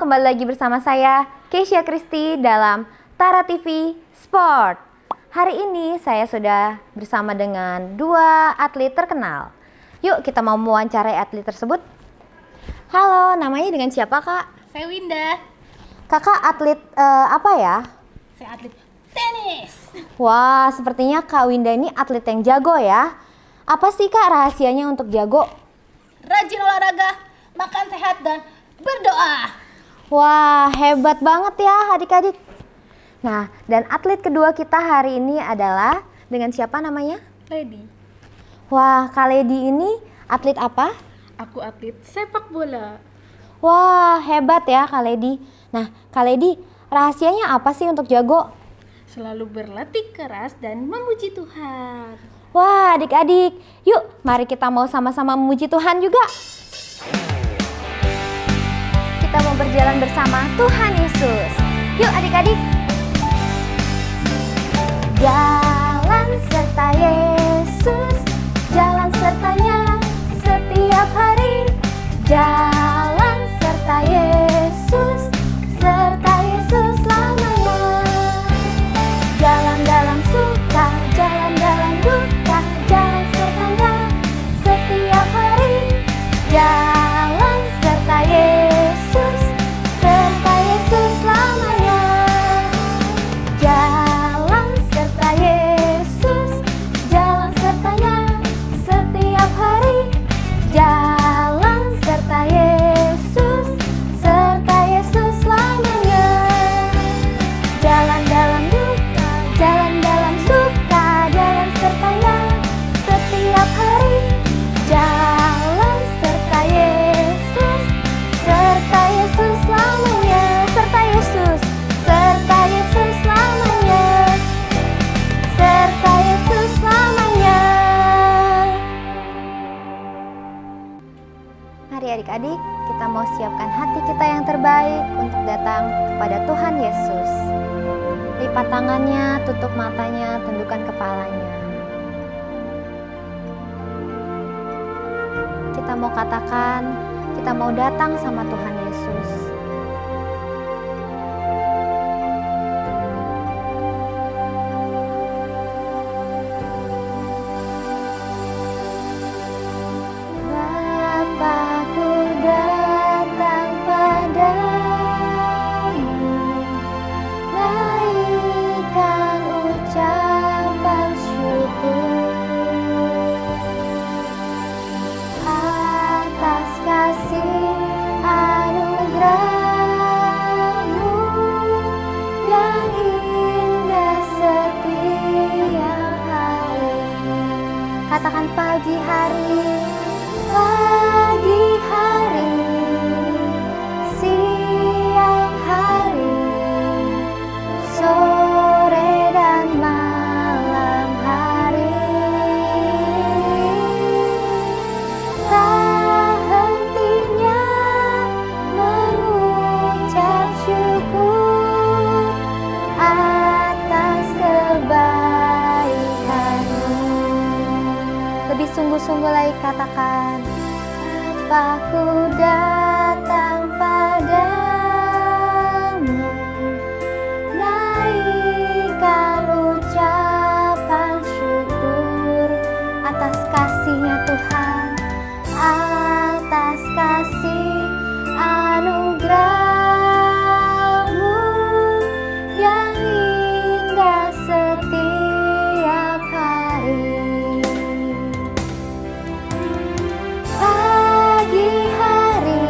kembali lagi bersama saya Keisha Kristi dalam Tara TV Sport. Hari ini saya sudah bersama dengan dua atlet terkenal. Yuk kita mau mewawancarai atlet tersebut. Halo, namanya dengan siapa kak? Saya Winda. Kakak atlet apa ya? Saya atlet tenis. Wah, sepertinya Kak Winda ini atlet yang jago ya. Apa sih kak rahasianya untuk jago? Rajin olahraga, makan sehat dan berdoa. Wah, hebat banget ya adik-adik. Nah, dan atlet kedua kita hari ini adalah dengan siapa namanya? Lady. Wah, Kak Lady ini atlet apa? Aku atlet sepak bola. Wah, hebat ya Kak Lady. Nah, Kak Lady, rahasianya apa sih untuk jago? Selalu berlatih keras dan memuji Tuhan. Wah, adik-adik, yuk mari kita mau sama-sama memuji Tuhan juga. Kita mau berjalan bersama Tuhan Yesus. Yuk adik-adik. Jalan serta Yesus, jalan sertanya setiap hari. Jalan serta Yesus, serta Yesus selamanya. Jalan dalam suka, jalan dalam duka, jalan sertanya setiap hari. Jalan serta Yesus, serta Yesus selamanya. Jalan serta Yesus, jalan sertanya setiap hari. Jalan serta Yesus, serta Yesus selamanya. Jalan dalam duka, jalan dalam suka, jalan sertanya setiap hari. Jalan serta Yesus, serta Yesus selamanya. Serta Yesus, serta Yesus selamanya. Serta Yesus selamanya. Mari adik-adik, kita mau siapkan hati kita yang terbaik untuk datang kepada Tuhan Yesus. Lipat tangannya, tutup matanya, tundukkan kepalanya. Kita mau katakan, kita mau datang sama Tuhan Yesus. Bapakku datang padamu, naikkan ucapan syukur atas kasih anugerah-Mu yang indah setiap hari. Katakan pagi hari, siang hari, sore dan malam hari. Tak hentinya mengucap syukur atas kebaikan-Mu. Lebih sungguh-sungguh lagi katakan, Bapakku datang padamu, naikkan ucapan syukur atas kasih-Nya Tuhan, atas kasih anugerah-Mu yang indah setiap hari. Pagi hari,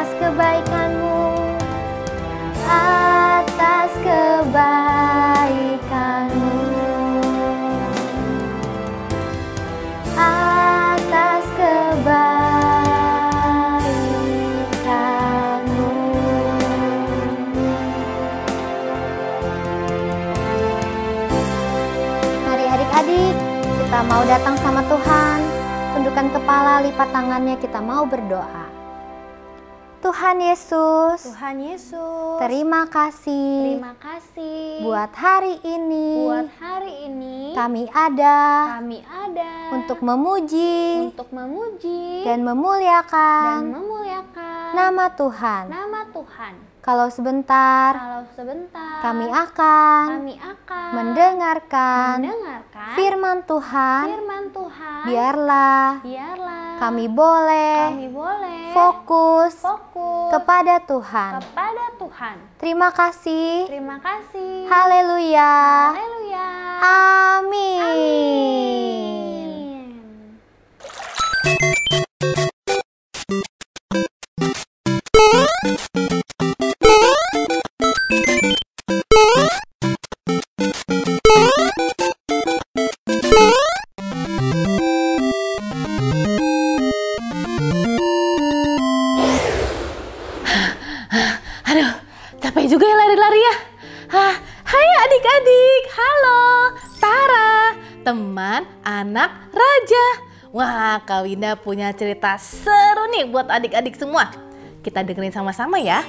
atas kebaikan-Mu, atas kebaikan-Mu, atas kebaikan-Mu. Mari adik-adik, kita mau datang sama Tuhan. Tundukkan kepala, lipat tangannya, kita mau berdoa. Tuhan Yesus, terima kasih buat hari ini, kami ada untuk memuji dan memuliakan nama Tuhan. Kalau sebentar kami akan mendengarkan firman Tuhan. Biarlah kami boleh fokus kepada Tuhan. Terima kasih. Haleluya. Amin. Aduh, capek juga ya lari-lari ya. Hai adik-adik, halo Tara, teman anak raja. Wah, Kak Winda punya cerita seru nih buat adik-adik semua. Kita dengerin sama-sama ya.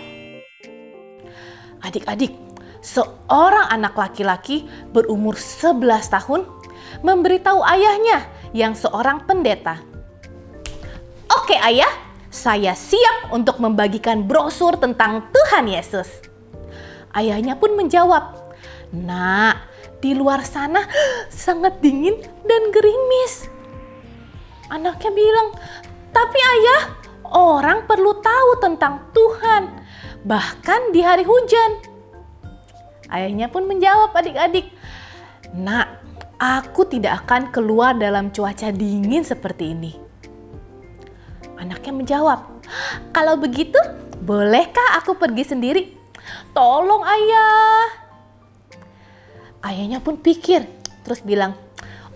Adik-adik, seorang anak laki-laki berumur 11 tahun memberitahu ayahnya yang seorang pendeta. Oke ayah, saya siap untuk membagikan brosur tentang Tuhan Yesus. Ayahnya pun menjawab, "Nak, di luar sana sangat dingin dan gerimis." Anaknya bilang, "Tapi ayah, orang perlu tahu tentang Tuhan, bahkan di hari hujan." Ayahnya pun menjawab adik-adik, "Nak, aku tidak akan keluar dalam cuaca dingin seperti ini." Anaknya menjawab, "Kalau begitu, bolehkah aku pergi sendiri?" "Tolong ayah." Ayahnya pun pikir, terus bilang,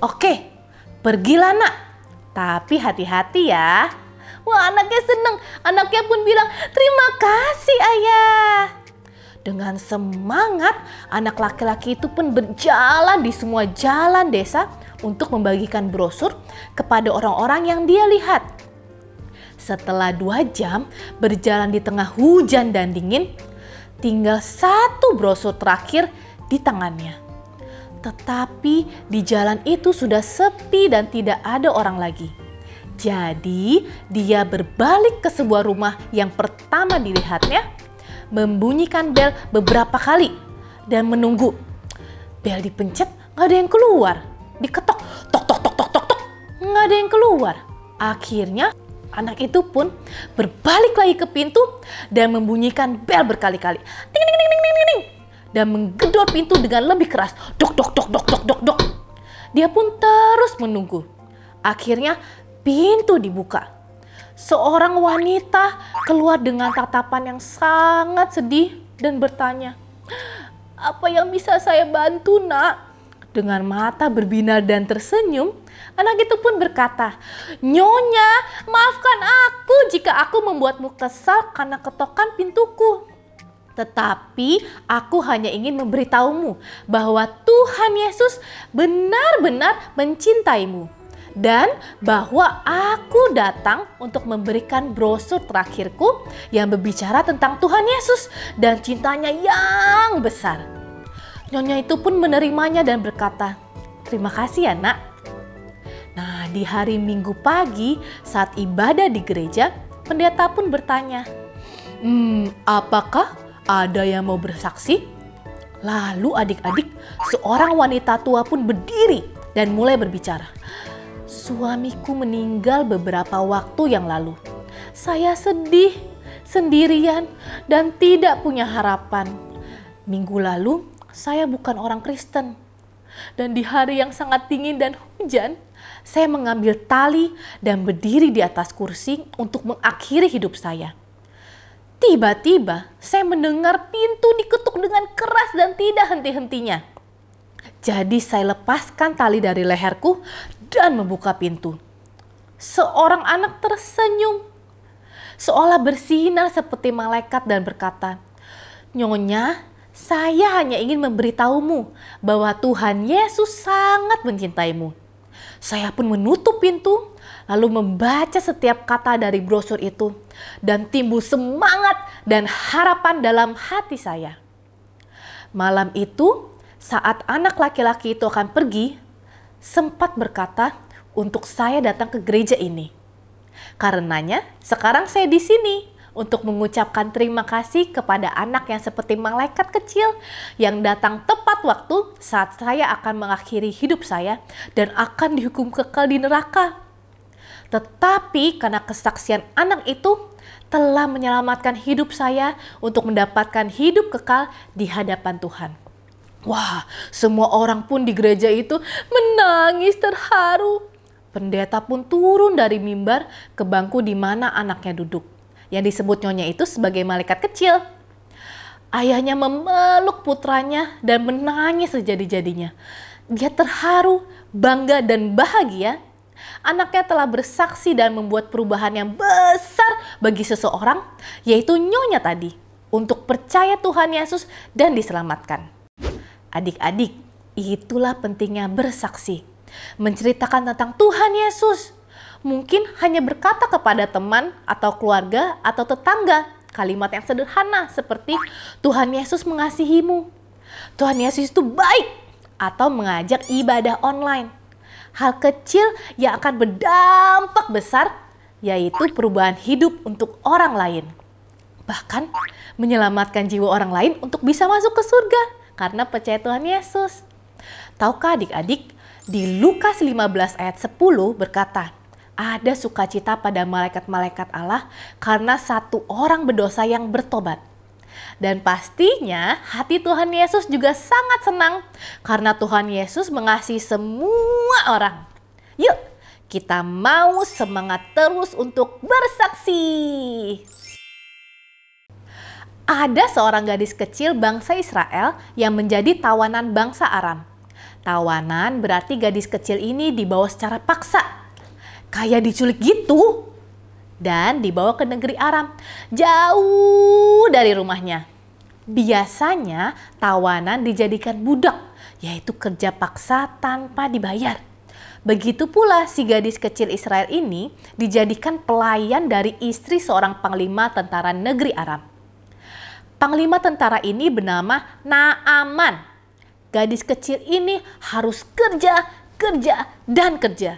"Oke, pergilah nak, tapi hati-hati ya." Wah, anaknya seneng. Anaknya pun bilang, "Terima kasih ayah." Dengan semangat, anak laki-laki itu pun berjalan di semua jalan desa untuk membagikan brosur kepada orang-orang yang dia lihat. Setelah 2 jam berjalan di tengah hujan dan dingin, tinggal 1 brosur terakhir di tangannya. Tetapi di jalan itu sudah sepi dan tidak ada orang lagi. Jadi dia berbalik ke sebuah rumah yang pertama dilihatnya, membunyikan bel beberapa kali dan menunggu. Bel dipencet, nggak ada yang keluar. Diketok, tok tok tok tok tok tok, nggak ada yang keluar. Akhirnya anak itu pun berbalik lagi ke pintu dan membunyikan bel berkali-kali. Ting ting ting ting ting ting. Dan menggedor pintu dengan lebih keras. Dok dok dok dok dok dok dok. Dia pun terus menunggu. Akhirnya pintu dibuka. Seorang wanita keluar dengan tatapan yang sangat sedih dan bertanya, "Apa yang bisa saya bantu, Nak?" Dengan mata berbinar dan tersenyum, anak itu pun berkata, "Nyonya, maafkan aku jika aku membuatmu kesal karena ketokan pintuku. Tetapi aku hanya ingin memberitahumu bahwa Tuhan Yesus benar-benar mencintaimu. Dan bahwa aku datang untuk memberikan brosur terakhirku yang berbicara tentang Tuhan Yesus dan cintanya yang besar." Nyonya itu pun menerimanya dan berkata, "Terima kasih ya nak." Nah, di hari Minggu pagi saat ibadah di gereja, pendeta pun bertanya, "Apakah ada yang mau bersaksi?" Lalu adik-adik, seorang wanita tua pun berdiri dan mulai berbicara. "Suamiku meninggal beberapa waktu yang lalu. Saya sedih, sendirian, dan tidak punya harapan. Minggu lalu, saya bukan orang Kristen. Dan di hari yang sangat dingin dan hujan, saya mengambil tali dan berdiri di atas kursi untuk mengakhiri hidup saya. Tiba-tiba saya mendengar pintu diketuk dengan keras dan tidak henti-hentinya. Jadi saya lepaskan tali dari leherku dan membuka pintu. Seorang anak tersenyum, seolah bersinar seperti malaikat dan berkata, "Nyonya, saya hanya ingin memberitahumu bahwa Tuhan Yesus sangat mencintaimu." Saya pun menutup pintu, lalu membaca setiap kata dari brosur itu, dan timbul semangat dan harapan dalam hati saya. Malam itu, saat anak laki-laki itu akan pergi, sempat berkata untuk saya datang ke gereja ini. Karenanya, sekarang saya di sini untuk mengucapkan terima kasih kepada anak yang seperti malaikat kecil yang datang tepat waktu saat saya akan mengakhiri hidup saya dan akan dihukum kekal di neraka. Tetapi karena kesaksian anak itu telah menyelamatkan hidup saya untuk mendapatkan hidup kekal di hadapan Tuhan. Wah, semua orang pun di gereja itu menangis terharu. Pendeta pun turun dari mimbar ke bangku di mana anaknya duduk, yang disebut nyonya itu sebagai malaikat kecil. Ayahnya memeluk putranya dan menangis sejadi-jadinya. Dia terharu, bangga dan bahagia. Anaknya telah bersaksi dan membuat perubahan yang besar bagi seseorang, yaitu nyonya tadi, untuk percaya Tuhan Yesus dan diselamatkan. Adik-adik, itulah pentingnya bersaksi. Menceritakan tentang Tuhan Yesus. Mungkin hanya berkata kepada teman atau keluarga atau tetangga kalimat yang sederhana seperti Tuhan Yesus mengasihimu, Tuhan Yesus itu baik, atau mengajak ibadah online. Hal kecil yang akan berdampak besar, yaitu perubahan hidup untuk orang lain. Bahkan menyelamatkan jiwa orang lain untuk bisa masuk ke surga karena percaya Tuhan Yesus. Tahukah adik-adik, di Lukas 15 ayat 10 berkata, ada sukacita pada malaikat-malaikat Allah karena satu orang berdosa yang bertobat. Dan pastinya hati Tuhan Yesus juga sangat senang karena Tuhan Yesus mengasihi semua orang. Yuk, kita mau semangat terus untuk bersaksi. Ada seorang gadis kecil bangsa Israel yang menjadi tawanan bangsa Aram. Tawanan berarti gadis kecil ini dibawa secara paksa, kayak diculik gitu, dan dibawa ke negeri Aram, jauh dari rumahnya. Biasanya tawanan dijadikan budak, yaitu kerja paksa tanpa dibayar. Begitu pula si gadis kecil Israel ini dijadikan pelayan dari istri seorang panglima tentara negeri Aram. Panglima tentara ini bernama Naaman. Gadis kecil ini harus kerja, dan kerja.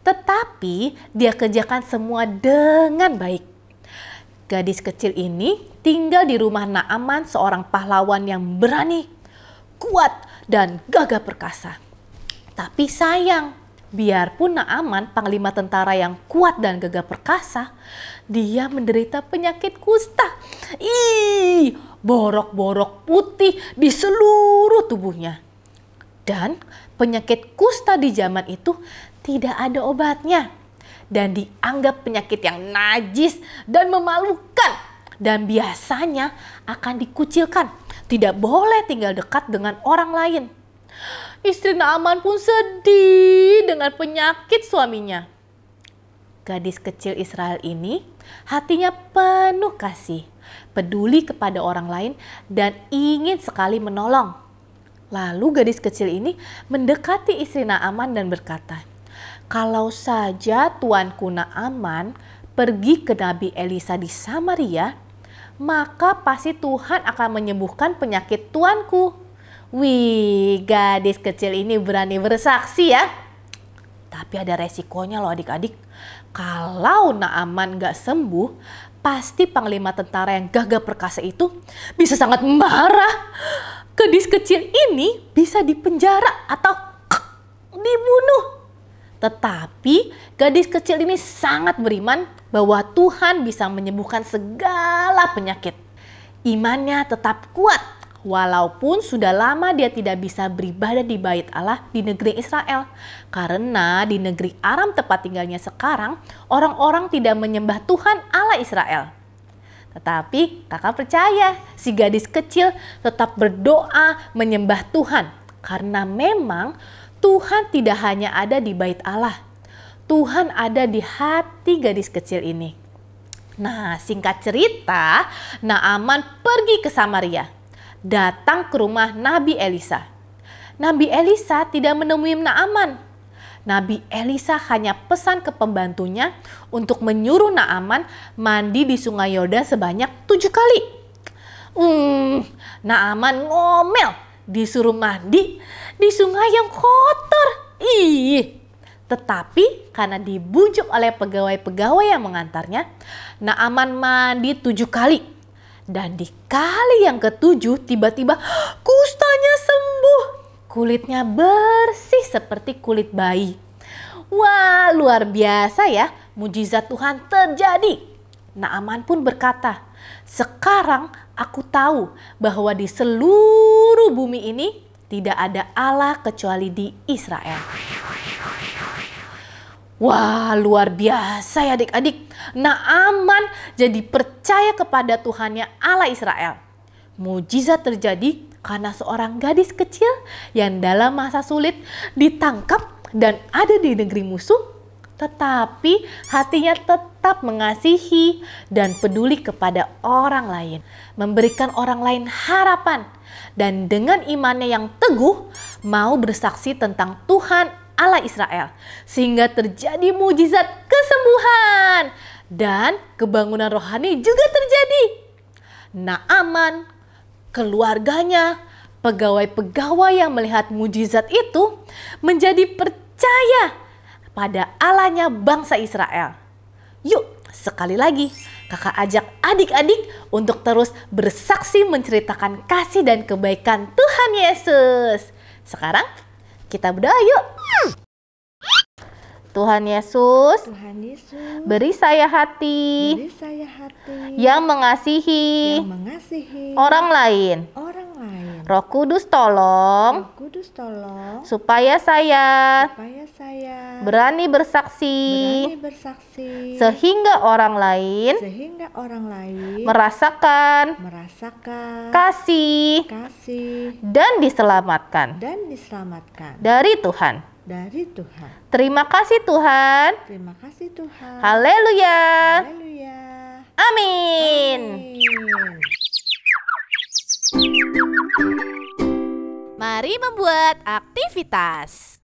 Tetapi dia kerjakan semua dengan baik. Gadis kecil ini tinggal di rumah Naaman, seorang pahlawan yang berani, kuat, dan gagah perkasa. Tapi sayang, biarpun Naaman panglima tentara yang kuat dan gagah perkasa, dia menderita penyakit kusta. Borok-borok putih di seluruh tubuhnya. Dan penyakit kusta di zaman itu tidak ada obatnya. Dan dianggap penyakit yang najis dan memalukan. Dan biasanya akan dikucilkan. Tidak boleh tinggal dekat dengan orang lain. Istri Naaman pun sedih dengan penyakit suaminya. Gadis kecil Israel ini hatinya penuh kasih, peduli kepada orang lain, dan ingin sekali menolong. Lalu gadis kecil ini mendekati istri Naaman dan berkata, kalau saja tuanku Naaman pergi ke Nabi Elisa di Samaria, maka pasti Tuhan akan menyembuhkan penyakit tuanku. Wih, gadis kecil ini berani bersaksi ya. Tapi ada resikonya loh adik-adik. Kalau Naaman gak sembuh, pasti panglima tentara yang gagah perkasa itu bisa sangat marah. Gadis kecil ini bisa dipenjara atau dibunuh. Tetapi gadis kecil ini sangat beriman bahwa Tuhan bisa menyembuhkan segala penyakit. Imannya tetap kuat, walaupun sudah lama dia tidak bisa beribadah di bait Allah di negeri Israel. Karena di negeri Aram tempat tinggalnya sekarang, orang-orang tidak menyembah Tuhan Allah Israel. Tetapi kakak percaya si gadis kecil tetap berdoa menyembah Tuhan. Karena memang Tuhan tidak hanya ada di bait Allah. Tuhan ada di hati gadis kecil ini. Nah, singkat cerita, Naaman pergi ke Samaria. Datang ke rumah Nabi Elisa. Nabi Elisa tidak menemui Naaman. Nabi Elisa hanya pesan ke pembantunya untuk menyuruh Naaman mandi di sungai Yordan sebanyak 7 kali. Naaman ngomel disuruh mandi di sungai yang kotor. Tetapi karena dibujuk oleh pegawai-pegawai yang mengantarnya, Naaman mandi 7 kali. Dan di kali yang ke-7 tiba-tiba kustanya sembuh. Kulitnya bersih seperti kulit bayi. Wah, luar biasa ya, mujizat Tuhan terjadi. Naaman pun berkata, sekarang aku tahu bahwa di seluruh bumi ini tidak ada Allah kecuali di Israel. Wah, luar biasa ya adik-adik. Naaman jadi percaya kepada Tuhannya Allah Israel. Mujizat terjadi karena seorang gadis kecil yang dalam masa sulit ditangkap dan ada di negeri musuh, tetapi hatinya tetap mengasihi dan peduli kepada orang lain, memberikan orang lain harapan, dan dengan imannya yang teguh mau bersaksi tentang Tuhan Allah Israel, sehingga terjadi mujizat kesembuhan dan kebangunan rohani juga terjadi. Naaman, keluarganya, pegawai-pegawai yang melihat mujizat itu menjadi percaya pada Allahnya bangsa Israel. Yuk, sekali lagi kakak ajak adik-adik untuk terus bersaksi menceritakan kasih dan kebaikan Tuhan Yesus. Sekarang kita berdoa yuk. Tuhan Yesus, beri saya hati, yang mengasihi, orang lain. Roh Kudus tolong, supaya saya berani bersaksi, sehingga orang lain merasakan kasih dan diselamatkan dari Tuhan. Terima kasih Tuhan. Haleluya. Amin. Mari membuat aktivitas.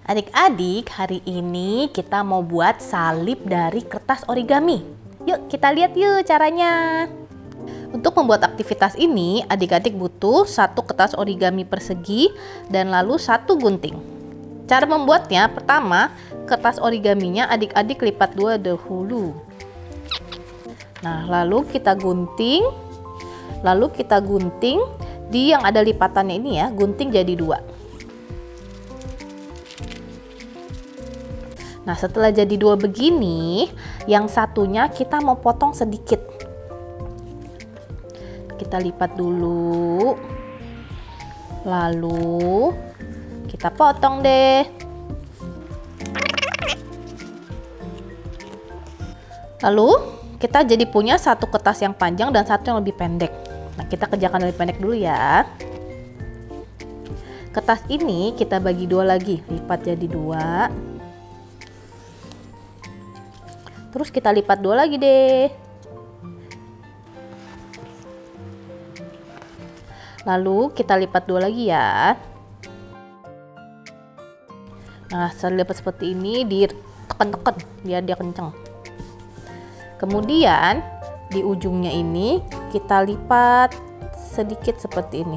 Adik-adik, hari ini kita mau buat salib dari kertas origami. Yuk kita lihat yuk caranya. Untuk membuat aktivitas ini, adik-adik butuh 1 kertas origami persegi dan lalu 1 gunting. Cara membuatnya, pertama, kertas origaminya adik-adik lipat 2 dahulu. Nah, lalu kita gunting di yang ada lipatannya ini ya, gunting jadi 2. Nah, setelah jadi 2 begini, yang satunya kita mau potong sedikit. Kita lipat dulu, lalu kita potong deh. Lalu kita jadi punya 1 kertas yang panjang dan 1 yang lebih pendek. Nah, kita kerjakan lebih pendek dulu ya. Kertas ini kita bagi 2 lagi, lipat jadi 2. Terus kita lipat 2 lagi deh. Lalu kita lipat 2 lagi ya. Nah, setelah lipat seperti ini, ditekan-tekan biar dia kencang. Kemudian di ujungnya ini kita lipat sedikit seperti ini,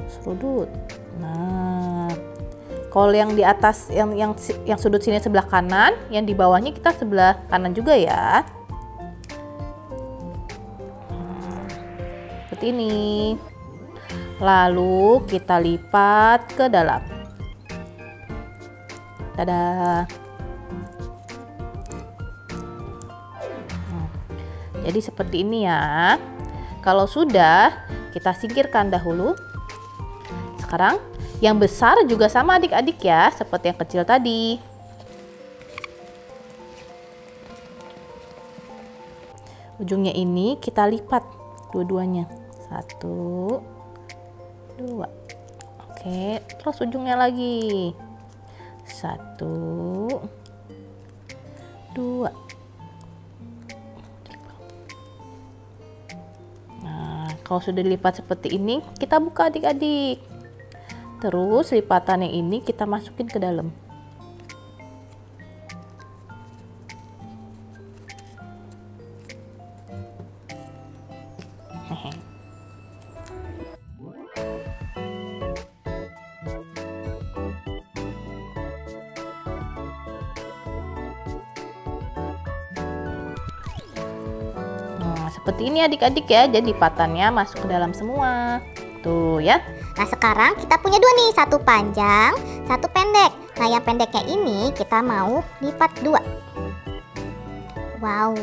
serudut. Nah, kalau yang di atas yang sudut sini sebelah kanan, yang di bawahnya kita sebelah kanan juga ya. Seperti ini. Lalu kita lipat ke dalam. Dadah. Jadi seperti ini ya. Kalau sudah, kita singkirkan dahulu. Sekarang yang besar juga sama adik-adik ya, seperti yang kecil tadi. Ujungnya ini kita lipat dua-duanya. 1, 2. Oke, terus ujungnya lagi. 1, 2. Nah, kalau sudah dilipat seperti ini, kita buka adik-adik. Terus lipatannya ini kita masukin ke dalam. Nah, seperti ini adik-adik ya, jadi lipatannya masuk ke dalam semua. Tuh ya. Nah sekarang kita punya dua nih, satu panjang, satu pendek. Nah yang pendeknya ini kita mau lipat dua. Wow.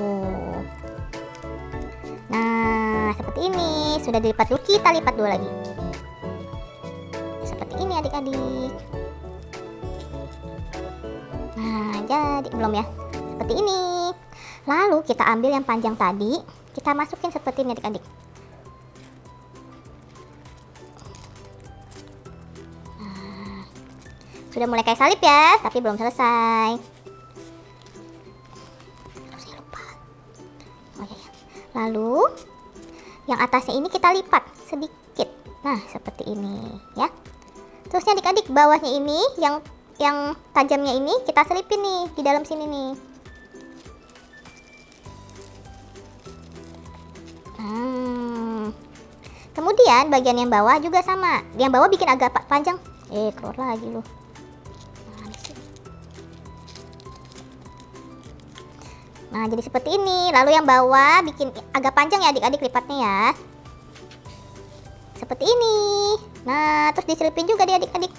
Nah seperti ini, sudah dilipat dulu, kita lipat dua lagi. Seperti ini adik-adik. Nah jadi, belum ya, seperti ini. Lalu kita ambil yang panjang tadi, kita masukin seperti ini adik-adik. Sudah mulai kayak salib ya, tapi belum selesai. Saya lupa. Oh iya. Lalu yang atasnya ini kita lipat sedikit. Nah, seperti ini ya. Terusnya adik-adik bawahnya ini yang tajamnya ini kita selipin nih di dalam sini nih. Kemudian bagian yang bawah juga sama. Yang bawah bikin agak panjang. Keluar lagi loh. Nah, jadi seperti ini. Lalu yang bawah bikin agak panjang ya adik-adik lipatnya ya. Seperti ini. Nah, terus diselipin juga deh adik-adik.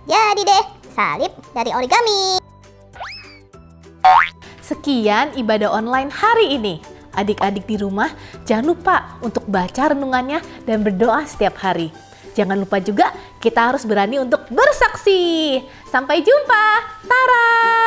Jadi deh, salib dari origami. Sekian ibadah online hari ini. Adik-adik di rumah, jangan lupa untuk baca renungannya dan berdoa setiap hari. Jangan lupa juga kita harus berani untuk bersaksi. Sampai jumpa. Tara!